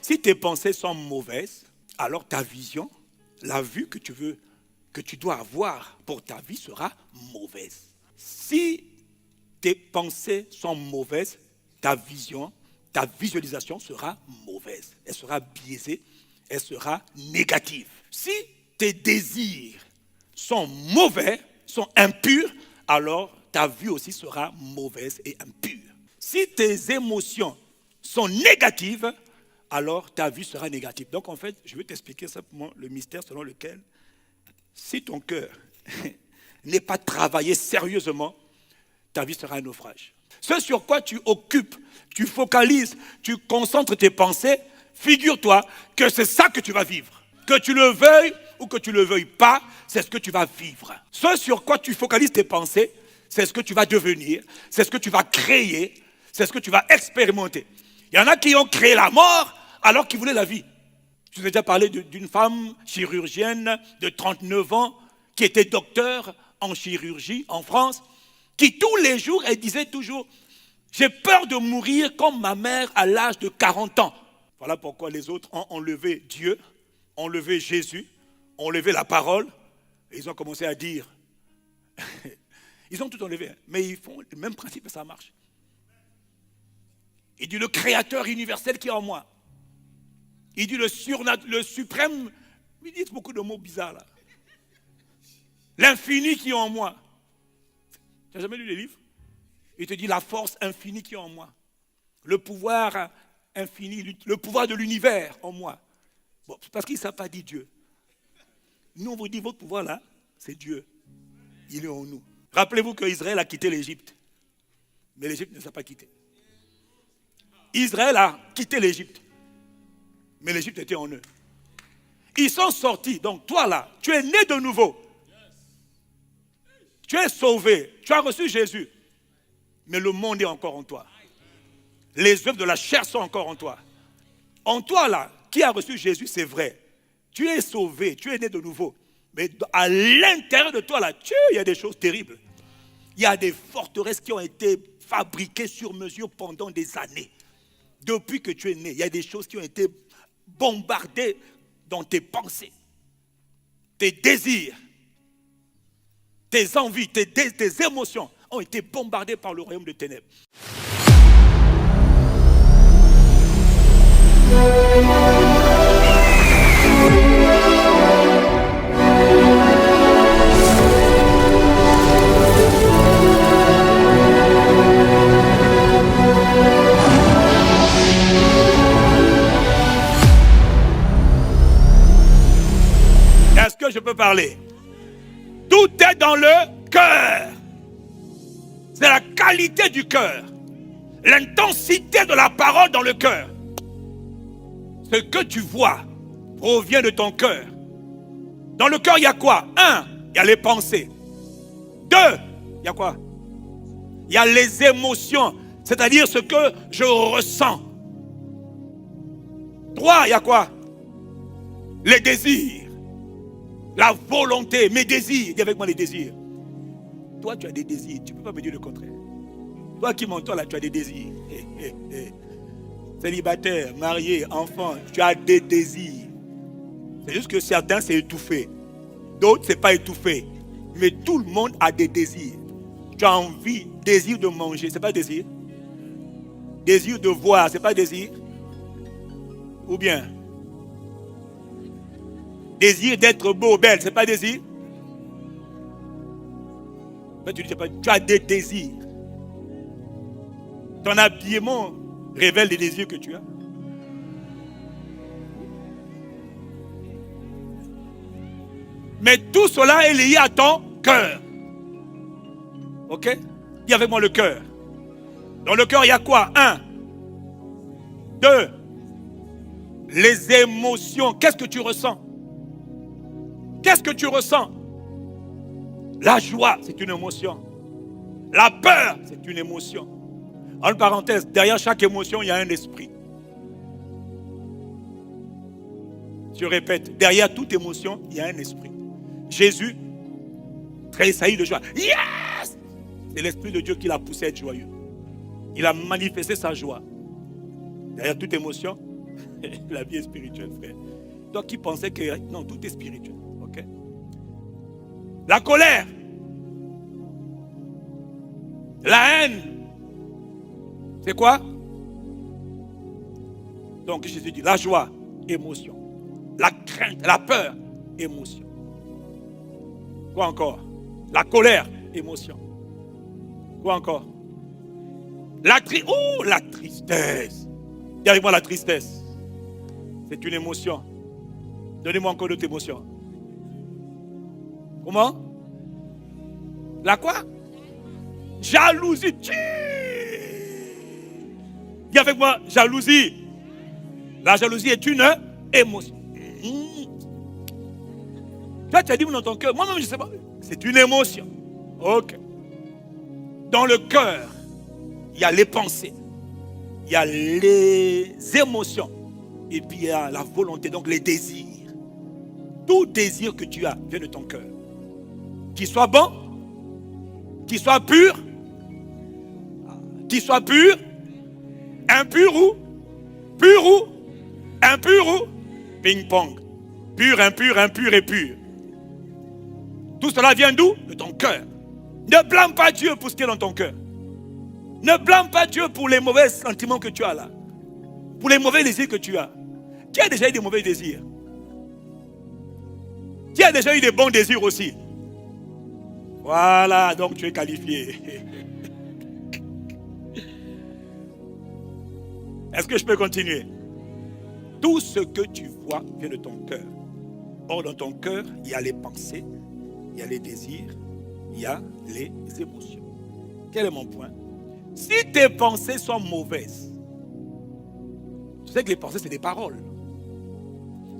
si tes pensées sont mauvaises, alors ta vision, la vue que tu dois avoir pour ta vie sera mauvaise. Si tes pensées sont mauvaises, ta vision, ta visualisation sera mauvaise. Elle sera biaisée, elle sera négative. Si tes désirs sont mauvais, sont impurs, alors ta vue aussi sera mauvaise et impure. Si tes émotions sont négatives, alors ta vue sera négative. Donc en fait, je vais t'expliquer simplement le mystère selon lequel, si ton cœur n'est pas travaillé sérieusement, ta vie sera un naufrage. Ce sur quoi tu occupes, tu focalises, tu concentres tes pensées, figure-toi que c'est ça que tu vas vivre. Que tu le veuilles ou que tu ne le veuilles pas, c'est ce que tu vas vivre. Ce sur quoi tu focalises tes pensées, c'est ce que tu vas devenir, c'est ce que tu vas créer, c'est ce que tu vas expérimenter. Il y en a qui ont créé la mort alors qu'ils voulaient la vie. Je vous ai déjà parlé d'une femme chirurgienne de 39 ans qui était docteur en chirurgie en France, qui tous les jours, elle disait toujours « J'ai peur de mourir comme ma mère à l'âge de 40 ans ». Voilà pourquoi les autres ont enlevé Dieu, ont enlevé Jésus, ont enlevé la parole, et ils ont commencé à dire, ils ont tout enlevé, mais ils font le même principe et ça marche. Il dit le créateur universel qui est en moi. Il dit le suprême, ils disent beaucoup de mots bizarres là. L'infini qui est en moi. Tu n'as jamais lu les livres? Il te dit la force infinie qui est en moi. Le pouvoir infini, le pouvoir de l'univers en moi. Bon, parce qu'ils ne savent pas dire Dieu. Nous, on vous dit, votre pouvoir là, c'est Dieu. Il est en nous. Rappelez-vous qu'Israël a quitté l'Égypte. Mais l'Égypte ne s'est pas quitté. Israël a quitté l'Égypte. Mais l'Égypte était en eux. Ils sont sortis. Donc toi là, tu es né de nouveau. Tu es sauvé. Tu as reçu Jésus. Mais le monde est encore en toi. Les œuvres de la chair sont encore en toi. En toi là, qui a reçu Jésus, c'est vrai. Tu es sauvé, tu es né de nouveau. Mais à l'intérieur de toi là, il y a des choses terribles. Il y a des forteresses qui ont été fabriquées sur mesure pendant des années. Depuis que tu es né, il y a des choses qui ont été bombardées dans tes pensées. Tes désirs, tes envies, tes émotions ont été bombardées par le royaume des ténèbres. Est-ce que je peux parler? Tout est dans le cœur. C'est la qualité du cœur. L'intensité de la parole dans le cœur. Ce que tu vois provient de ton cœur. Dans le cœur, il y a quoi? 1, il y a les pensées. 2, il y a quoi? Il y a les émotions, c'est-à-dire ce que je ressens. 3, il y a quoi? Les désirs. La volonté, mes désirs. Dis avec moi les désirs. Toi, tu as des désirs. Tu ne peux pas me dire le contraire. Toi qui m'entends là, tu as des désirs. Célibataire, marié, enfant, tu as des désirs. C'est juste que certains, c'est étouffé. D'autres, ce n'est pas étouffé. Mais tout le monde a des désirs. Tu as envie, désir de manger, ce n'est pas désir. Désir de voir, ce n'est pas désir. Ou bien désir d'être beau, belle, ce n'est pas désir. Mais tu as des désirs. Ton habillement révèle les désirs que tu as. Mais tout cela est lié à ton cœur. Ok? Dis avec moi le cœur. Dans le cœur, il y a quoi? 1, 2, les émotions. Qu'est-ce que tu ressens? Qu'est-ce que tu ressens? La joie, c'est une émotion. La peur, c'est une émotion. En parenthèse, derrière chaque émotion, il y a un esprit. Je répète, derrière toute émotion, il y a un esprit. Jésus tressaillit de joie. Yes! C'est l'Esprit de Dieu qui l'a poussé à être joyeux. Il a manifesté sa joie. Derrière toute émotion, La vie est spirituelle, frère. Toi qui pensais que non, tout est spirituel. Ok? La colère, la haine, c'est quoi? Donc Jésus dit la joie, émotion. La crainte, la peur, émotion. Quoi encore? La colère, émotion. Quoi encore? La tristesse. Dis avec moi la tristesse. C'est une émotion. Donnez-moi encore d'autres émotions. Comment? La quoi? Jalousie. Dis avec moi, jalousie. La jalousie est une émotion. Toi, tu as dit dans ton cœur. Moi-même, je ne sais pas. C'est une émotion. Ok. Dans le cœur, il y a les pensées. Il y a les émotions. Et puis il y a la volonté, donc les désirs. Tout désir que tu as vient de ton cœur. Qu'il soit bon, qu'il soit pur, impur ou impur ou ping-pong. Pur, impur et pur. Tout cela vient d'où? De ton cœur. Ne blâme pas Dieu pour ce qui est dans ton cœur. Ne blâme pas Dieu pour les mauvais sentiments que tu as là. Pour les mauvais désirs que tu as. Qui a déjà eu des mauvais désirs? Qui a déjà eu des bons désirs aussi? Voilà, donc tu es qualifié. Est-ce que je peux continuer? Tout ce que tu vois vient de ton cœur. Or, dans ton cœur, il y a les pensées, il y a les désirs, il y a les émotions. Quel est mon point? Si tes pensées sont mauvaises, tu sais que les pensées, c'est des paroles.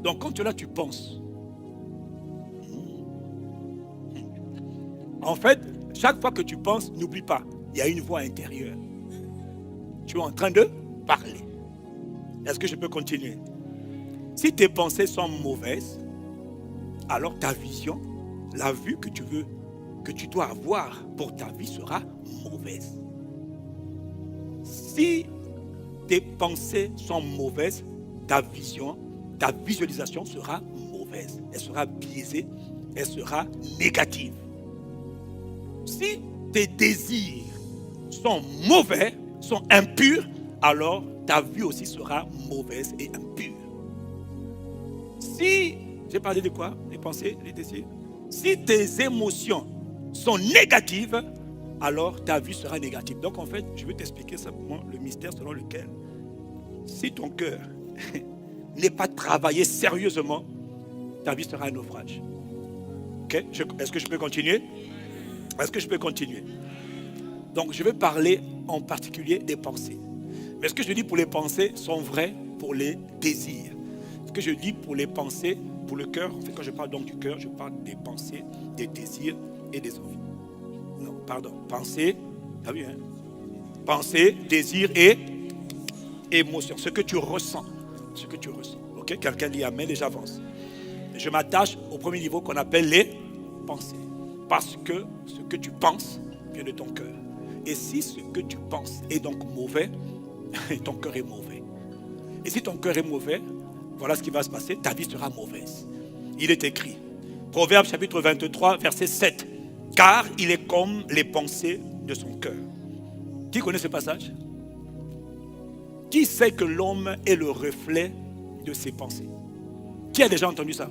Donc, quand tu es là, tu penses. En fait, chaque fois que tu penses, n'oublie pas, il y a une voix intérieure. Tu es en train de parler. Est-ce que je peux continuer? Si tes pensées sont mauvaises, alors ta vision, la vue que tu veux, que tu dois avoir pour ta vie sera mauvaise. Si tes pensées sont mauvaises, ta vision, ta visualisation sera mauvaise. Elle sera biaisée, elle sera négative. Si tes désirs sont mauvais, sont impurs, alors ta vie aussi sera mauvaise et impure. Si, j'ai parlé de quoi? Les pensées, les désirs. Si tes émotions sont négatives, alors ta vie sera négative. Donc en fait, je vais t'expliquer simplement le mystère selon lequel, si ton cœur n'est pas travaillé sérieusement, ta vie sera un naufrage. Ok? Est-ce que je peux continuer? Est-ce que je peux continuer? Donc je vais parler en particulier des pensées. Mais ce que je dis pour les pensées sont vrais pour les désirs. Ce que je dis pour les pensées, pour le cœur, en fait quand je parle donc du cœur, je parle des pensées, des désirs et des envies. Non, pardon. Pensée, t'as vu, hein? Pensée, désir et émotion. Ce que tu ressens. Ce que tu ressens. Ok? Quelqu'un dit amen et j'avance. Je m'attache au premier niveau qu'on appelle les pensées. Parce que ce que tu penses vient de ton cœur. Et si ce que tu penses est donc mauvais, ton cœur est mauvais. Et si ton cœur est mauvais, voilà ce qui va se passer, ta vie sera mauvaise. Il est écrit, Proverbe chapitre 23, verset 7. Car il est comme les pensées de son cœur. Qui connaît ce passage? Qui sait que l'homme est le reflet de ses pensées? Qui a déjà entendu ça?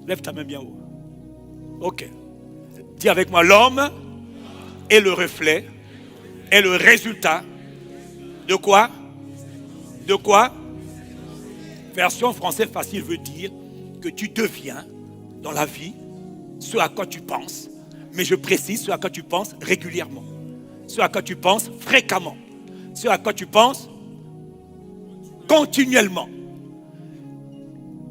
Lève ta main bien haut. Ok. Dis avec moi, l'homme est le reflet, est le résultat de quoi? De quoi? Version français facile veut dire que tu deviens dans la vie ce à quoi tu penses, mais je précise ce à quoi tu penses régulièrement, ce à quoi tu penses fréquemment, ce à quoi tu penses continuellement.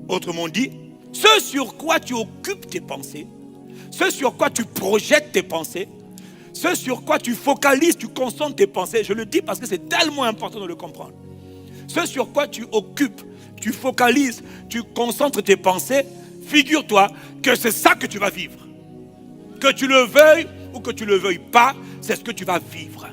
Autrement dit, ce sur quoi tu occupes tes pensées, ce sur quoi tu projettes tes pensées, ce sur quoi tu focalises, tu concentres tes pensées, je le dis parce que c'est tellement important de le comprendre. Ce sur quoi tu occupes, tu focalises, tu concentres tes pensées, figure-toi que c'est ça que tu vas vivre. Que tu le veuilles ou que tu ne le veuilles pas, c'est ce que tu vas vivre.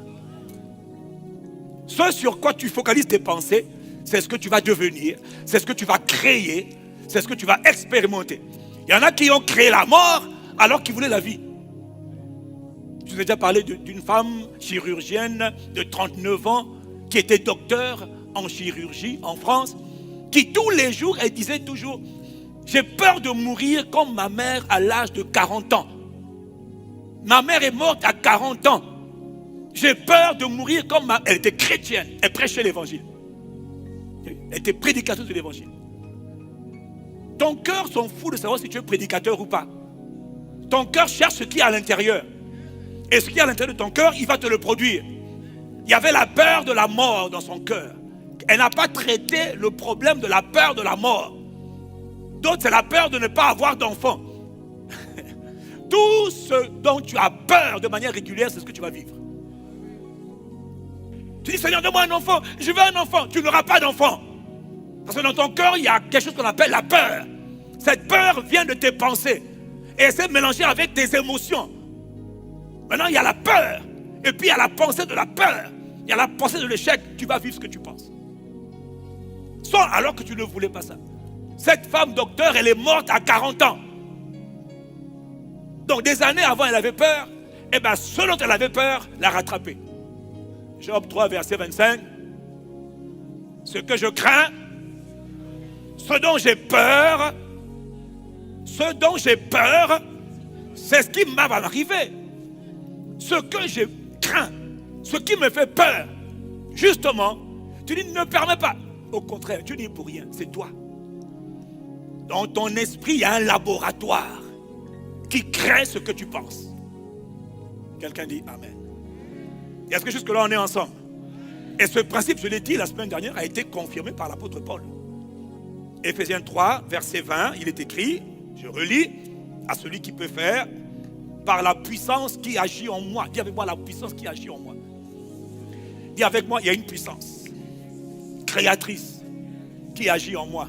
Ce sur quoi tu focalises tes pensées, c'est ce que tu vas devenir, c'est ce que tu vas créer, c'est ce que tu vas expérimenter. Il y en a qui ont créé la mort alors qu'ils voulaient la vie. Je vous ai déjà parlé d'une femme chirurgienne de 39 ans qui était docteur en chirurgie en France, qui tous les jours, elle disait toujours, j'ai peur de mourir comme ma mère à l'âge de 40 ans. Ma mère est morte à 40 ans. J'ai peur de mourir comme ma... Elle était chrétienne, elle prêchait l'évangile. Elle était prédicatrice de l'évangile. Ton cœur s'en fout de savoir si tu es prédicateur ou pas. Ton cœur cherche ce qui est à l'intérieur. Et ce qui est à l'intérieur de ton cœur, il va te le produire. Il y avait la peur de la mort dans son cœur. Elle n'a pas traité le problème de la peur de la mort. D'autres, c'est la peur de ne pas avoir d'enfant. Tout ce dont tu as peur de manière régulière, c'est ce que tu vas vivre. Tu dis, Seigneur, donne-moi un enfant. Je veux un enfant. Tu n'auras pas d'enfant. Parce que dans ton cœur, il y a quelque chose qu'on appelle la peur. Cette peur vient de tes pensées. Et elle s'est mélangée avec tes émotions. Maintenant, il y a la peur. Et puis, il y a la pensée de la peur. Il y a la pensée de l'échec. Tu vas vivre ce que tu penses. Soit alors que tu ne voulais pas ça. Cette femme docteur, elle est morte à 40 ans. Donc, des années avant, elle avait peur. Et bien, ce dont elle avait peur, l'a rattrapée. Job 3, verset 25. Ce que je crains, ce dont j'ai peur, c'est ce qui va m'arriver. Ce que je crains, ce qui me fait peur, justement, tu dis ne permets pas. Au contraire, tu n'y es pour rien, c'est toi. Dans ton esprit, il y a un laboratoire qui crée ce que tu penses. Quelqu'un dit Amen. Est-ce que jusque-là, on est ensemble? Et ce principe, je l'ai dit la semaine dernière, a été confirmé par l'apôtre Paul. Éphésiens 3, verset 20, il est écrit, je relis, à celui qui peut faire, par la puissance qui agit en moi. Dis avec moi la puissance qui agit en moi. Dis avec moi, il y a une puissance créatrice qui agit en moi.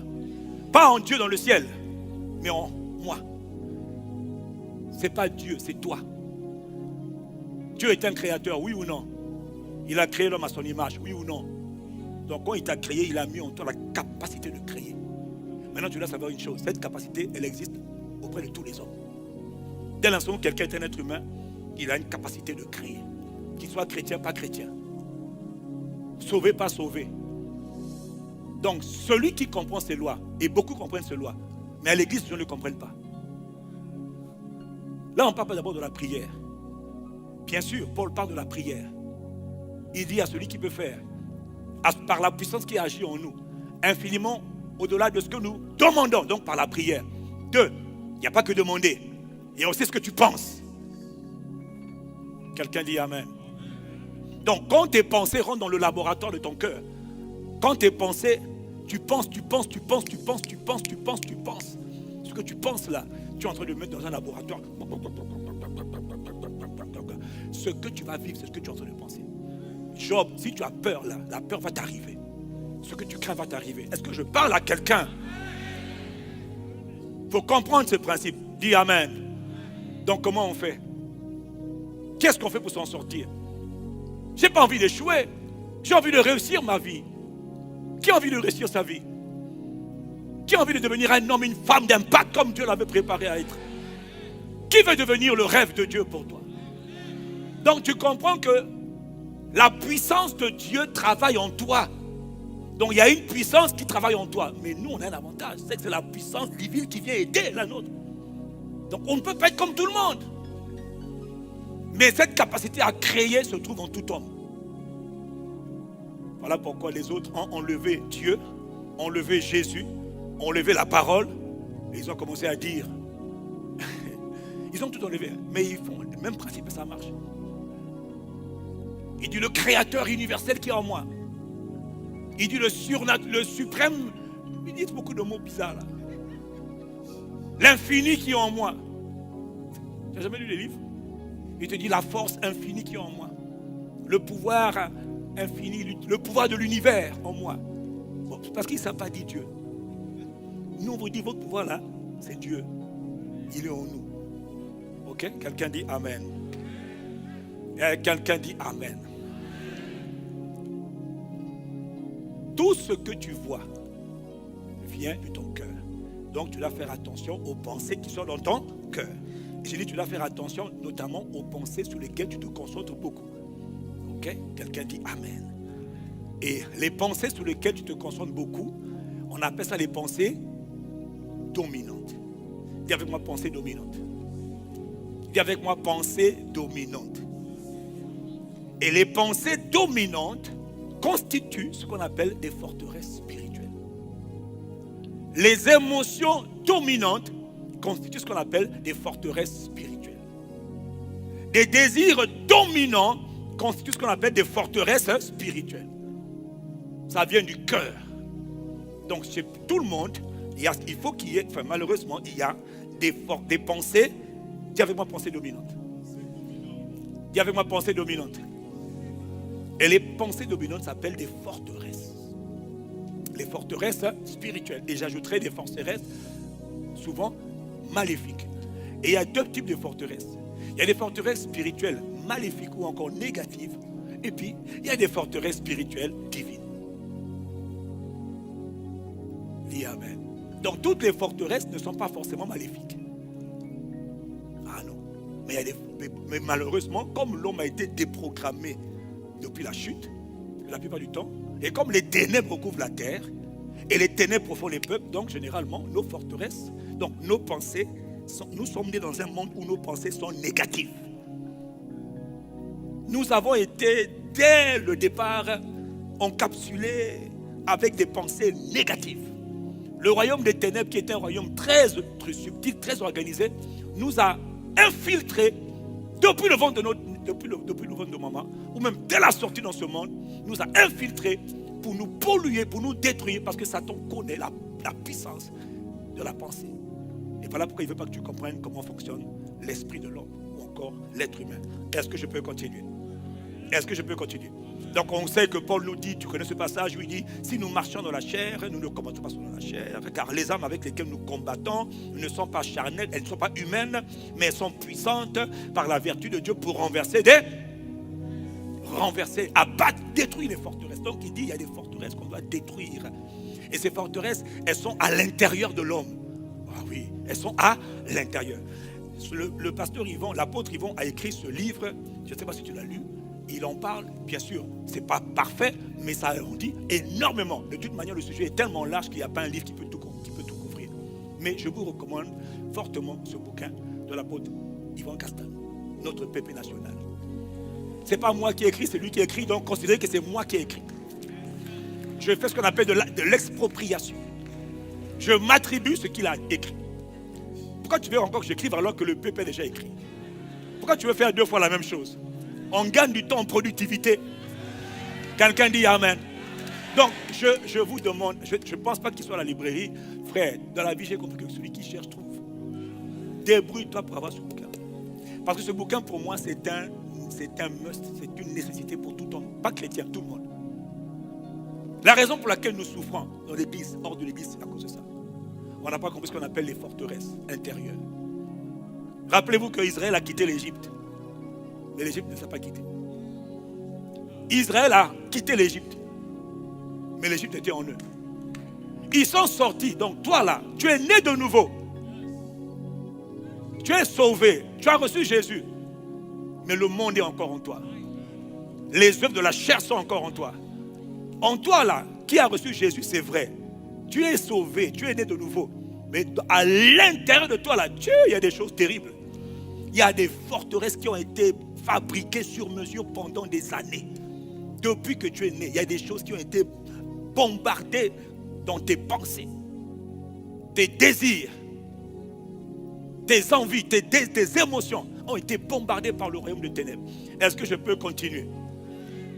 Pas en Dieu dans le ciel, mais en moi. C'est pas Dieu, c'est toi. Dieu est un créateur, oui ou non? Il a créé l'homme à son image, oui ou non? Donc quand il t'a créé, il a mis en toi la capacité de créer. Maintenant tu dois savoir une chose, cette capacité, elle existe auprès de tous les hommes. Dès l'instant où quelqu'un est un être humain, il a une capacité de créer. Qu'il soit chrétien, pas chrétien. Sauvé, pas sauvé. Donc celui qui comprend ces lois, et beaucoup comprennent ces lois, mais à l'église, les gens ne le comprennent pas. Là, on parle pas d'abord de la prière. Bien sûr, Paul parle de la prière. Il dit à celui qui peut faire, par la puissance qui agit en nous, infiniment au-delà de ce que nous demandons, donc par la prière. 2, il n'y a pas que demander, il y a aussi ce que tu penses. Quelqu'un dit Amen. Donc, quand tes pensées rentrent dans le laboratoire de ton cœur, quand tes pensées, tu penses. Ce que tu penses là, tu es en train de le mettre dans un laboratoire. Ce que tu vas vivre, c'est ce que tu es en train de penser. Job, si tu as peur là, la peur va t'arriver. Ce que tu crains va t'arriver. Est-ce que je parle à quelqu'un? Il faut comprendre ce principe. Dis Amen. Donc comment on fait? Qu'est-ce qu'on fait pour s'en sortir? J'ai pas envie d'échouer. J'ai envie de réussir ma vie. Qui a envie de réussir sa vie? Qui a envie de devenir un homme, une femme d'impact comme Dieu l'avait préparé à être? Qui veut devenir le rêve de Dieu pour toi? Donc tu comprends que la puissance de Dieu travaille en toi. Donc il y a une puissance qui travaille en toi. Mais nous on a un avantage, c'est que c'est la puissance divine qui vient aider la nôtre. Donc on ne peut pas être comme tout le monde. Mais cette capacité à créer se trouve en tout homme. Voilà pourquoi les autres ont enlevé Dieu, ont enlevé Jésus, ont enlevé la parole. Et ils ont commencé à dire. Ils ont tout enlevé. Mais ils font le même principe et ça marche. Il dit le créateur universel qui est en moi. Il dit le suprême. Ils disent beaucoup de mots bizarres là. L'infini qui est en moi. Tu n'as jamais lu les livres? Il te dit la force infinie qui est en moi. Le pouvoir infini, le pouvoir de l'univers en moi. Bon, parce qu'ils ne savent pas dire Dieu. Nous on vous dit votre pouvoir là, c'est Dieu. Il est en nous. Ok? Quelqu'un dit Amen. Quelqu'un dit Amen. tout ce que tu vois vient de ton cœur. Donc tu dois faire attention aux pensées qui sont dans ton cœur. Et j'ai dit, tu dois faire attention notamment aux pensées sur lesquelles tu te concentres beaucoup. Ok? Quelqu'un dit Amen. Et les pensées sur lesquelles tu te concentres beaucoup, on appelle ça les pensées dominantes. Dis avec moi, pensée dominante. Dis avec moi, pensée dominante. Et les pensées dominantes constituent ce qu'on appelle des forteresses spirituelles. Les émotions dominantes constituent ce qu'on appelle des forteresses spirituelles. Des désirs dominants constituent ce qu'on appelle des forteresses spirituelles. Ça vient du cœur. Donc chez tout le monde, il faut qu'il y ait, malheureusement, il y a des pensées. Dis avec moi, pensée dominante. Dis avec moi, pensée dominante. Et les pensées dominantes s'appellent des forteresses. Les forteresses spirituelles. Et j'ajouterai des forteresses souvent maléfiques. Et il y a deux types de forteresses. Il y a des forteresses spirituelles maléfiques ou encore négatives. Et puis, il y a des forteresses spirituelles divines. Dis Amen. Donc, toutes les forteresses ne sont pas forcément maléfiques. Ah non. Mais malheureusement, comme l'homme a été déprogrammé depuis la chute, la plupart du temps, et comme les ténèbres recouvrent la terre, et les ténèbres profondent les peuples, donc généralement, nos forteresses, donc nos pensées, nous sommes nés dans un monde où nos pensées sont négatives. Nous avons été, dès le départ, encapsulés avec des pensées négatives. Le royaume des ténèbres, qui était un royaume très subtil, très organisé, nous a infiltrés depuis le ventre de maman, ou même dès la sortie dans ce monde, nous a infiltrés pour nous polluer, pour nous détruire, parce que Satan connaît la puissance de la pensée. Et voilà pourquoi il ne veut pas que tu comprennes comment fonctionne l'esprit de l'homme, ou encore l'être humain. Est-ce que je peux continuer? Est-ce que je peux continuer? Donc on sait que Paul nous dit, tu connais ce passage où il dit, si nous marchons dans la chair, nous ne combattons pas dans la chair, car les armes avec lesquelles nous combattons ne sont pas charnelles, elles ne sont pas humaines, mais elles sont puissantes par la vertu de Dieu pour renverser, abattre, détruire les forteresses. Donc il dit, il y a des forteresses qu'on doit détruire. Et ces forteresses, elles sont à l'intérieur de l'homme. Ah oui, elles sont à l'intérieur. Le pasteur Yvon, l'apôtre Yvon a écrit ce livre, je ne sais pas si tu l'as lu. Il en parle, bien sûr, ce n'est pas parfait, mais ça en dit énormément. De toute manière, le sujet est tellement large qu'il n'y a pas un livre qui peut tout couvrir. Mais je vous recommande fortement ce bouquin de l'apôtre Yvon Castan, notre pépé national. Ce n'est pas moi qui ai écrit, c'est lui qui a écrit, donc considérez que c'est moi qui ai écrit. Je fais ce qu'on appelle de l'expropriation. Je m'attribue ce qu'il a écrit. Pourquoi tu veux encore que j'écrive alors que le pépé a déjà écrit? Pourquoi tu veux faire deux fois la même chose? On gagne du temps en productivité. Quelqu'un dit Amen. Donc, je vous demande, je ne pense pas qu'il soit à la librairie. Frère, dans la vie, j'ai compris que celui qui cherche trouve. Débrouille-toi pour avoir ce bouquin. Parce que ce bouquin, pour moi, c'est un must, c'est une nécessité pour tout homme, pas chrétien, tout le monde. La raison pour laquelle nous souffrons dans l'église, hors de l'église, c'est à cause de ça. On n'a pas compris ce qu'on appelle les forteresses intérieures. Rappelez-vous qu'Israël a quitté l'Égypte. Mais l'Égypte ne s'est pas quittée. Israël a quitté l'Égypte. Mais l'Égypte était en eux. Ils sont sortis. Donc toi là, tu es né de nouveau. Tu es sauvé. Tu as reçu Jésus. Mais le monde est encore en toi. Les œuvres de la chair sont encore en toi. En toi là, qui a reçu Jésus, c'est vrai. Tu es sauvé. Tu es né de nouveau. Mais à l'intérieur de toi là, il y a des choses terribles. Il y a des forteresses qui ont été fabriquées sur mesure pendant des années. Depuis que tu es né, il y a des choses qui ont été bombardées dans tes pensées, tes désirs, tes envies, tes émotions ont été bombardées par le royaume de ténèbres. Est-ce que je peux continuer?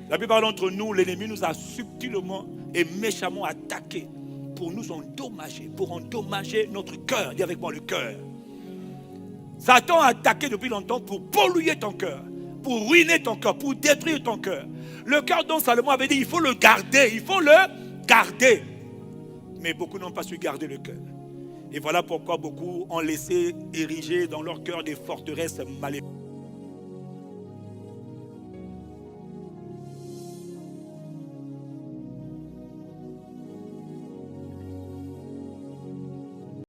La plupart d'entre nous, l'ennemi nous a subtilement et méchamment attaqués pour nous endommager, pour endommager notre cœur. Dis avec moi le cœur. Satan a attaqué depuis longtemps pour polluer ton cœur, pour ruiner ton cœur, pour détruire ton cœur. Le cœur dont Salomon avait dit, il faut le garder, il faut le garder. Mais beaucoup n'ont pas su garder le cœur. Et voilà pourquoi beaucoup ont laissé ériger dans leur cœur des forteresses maléfiques.